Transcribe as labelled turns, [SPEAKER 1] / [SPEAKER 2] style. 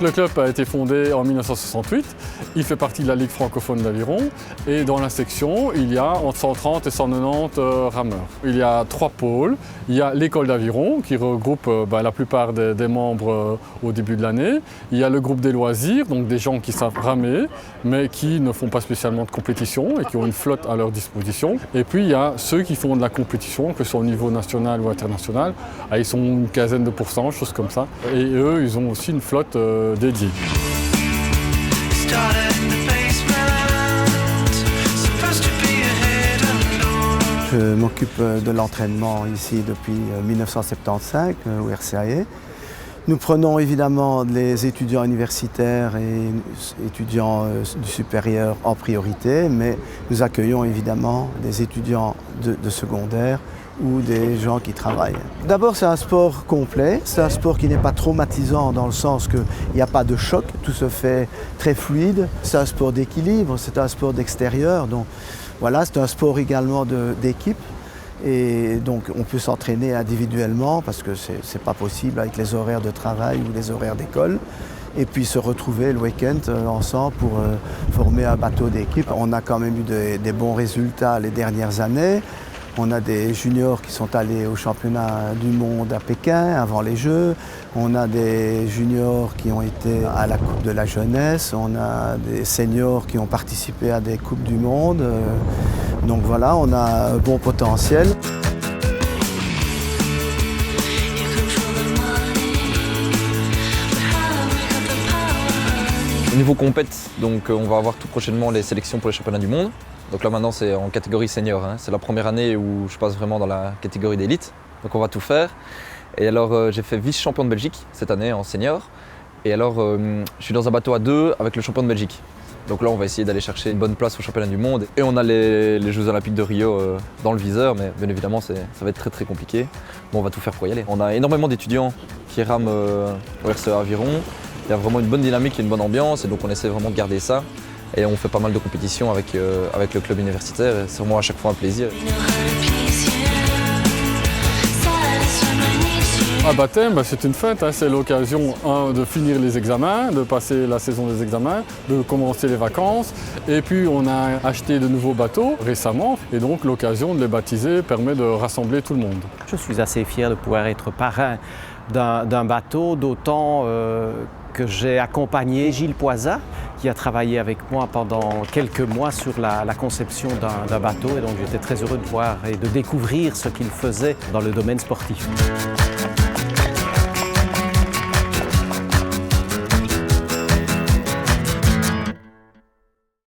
[SPEAKER 1] Le club a été fondé en 1968, il fait partie de la Ligue francophone d'aviron et dans la section, il y a entre 130 et 190 rameurs. Il y a 3 pôles. Il y a l'école d'aviron qui regroupe la plupart des membres au début de l'année. Il y a le groupe des loisirs, donc des gens qui savent ramer mais qui ne font pas spécialement de compétition et qui ont une flotte à leur disposition. Et puis il y a ceux qui font de la compétition, que ce soit au niveau national ou international. Ils sont une quinzaine de pourcents, choses comme ça. Et eux, ils ont aussi une flotte dédiée.
[SPEAKER 2] Je m'occupe de l'entraînement ici depuis 1975 au RCAE. Nous prenons évidemment les étudiants universitaires et étudiants du supérieur en priorité, mais nous accueillons évidemment des étudiants de secondaire ou des gens qui travaillent. D'abord, c'est un sport complet, c'est un sport qui n'est pas traumatisant dans le sens qu'il n'y a pas de choc, tout se fait très fluide. C'est un sport d'équilibre, c'est un sport d'extérieur, donc voilà, c'est un sport également d'équipe. Et donc on peut s'entraîner individuellement parce que c'est pas possible avec les horaires de travail ou les horaires d'école. Et puis se retrouver le week-end ensemble pour former un bateau d'équipe. On a quand même eu des bons résultats les dernières années. On a des juniors qui sont allés au championnat du monde à Pékin avant les Jeux. On a des juniors qui ont été à la Coupe de la Jeunesse. On a des seniors qui ont participé à des Coupes du Monde. Donc voilà, on a un bon potentiel.
[SPEAKER 3] Au niveau compète, donc on va avoir tout prochainement les sélections pour les championnats du monde. Donc là maintenant c'est en catégorie senior, c'est la première année où je passe vraiment dans la catégorie d'élite, donc on va tout faire. Et alors j'ai fait vice-champion de Belgique cette année en senior, et alors je suis dans un bateau à 2 avec le champion de Belgique. Donc là on va essayer d'aller chercher une bonne place au championnat du monde, et on a les Jeux Olympiques de Rio dans le viseur, mais bien évidemment ça va être très très compliqué. Bon, on va tout faire pour y aller. On a énormément d'étudiants qui rament au RCA Aviron, il y a vraiment une bonne dynamique et une bonne ambiance, et donc on essaie vraiment de garder ça. Et on fait pas mal de compétitions avec le club universitaire, c'est vraiment à chaque fois un plaisir.
[SPEAKER 1] Un baptême, c'est une fête, c'est l'occasion de finir les examens, de passer la saison des examens, de commencer les vacances. Et puis on a acheté de nouveaux bateaux récemment, et donc l'occasion de les baptiser permet de rassembler tout le monde.
[SPEAKER 4] Je suis assez fier de pouvoir être parrain d'un bateau, d'autant que j'ai accompagné Gilles Poisat, qui a travaillé avec moi pendant quelques mois sur la conception d'un bateau, et donc j'étais très heureux de voir et de découvrir ce qu'il faisait dans le domaine sportif.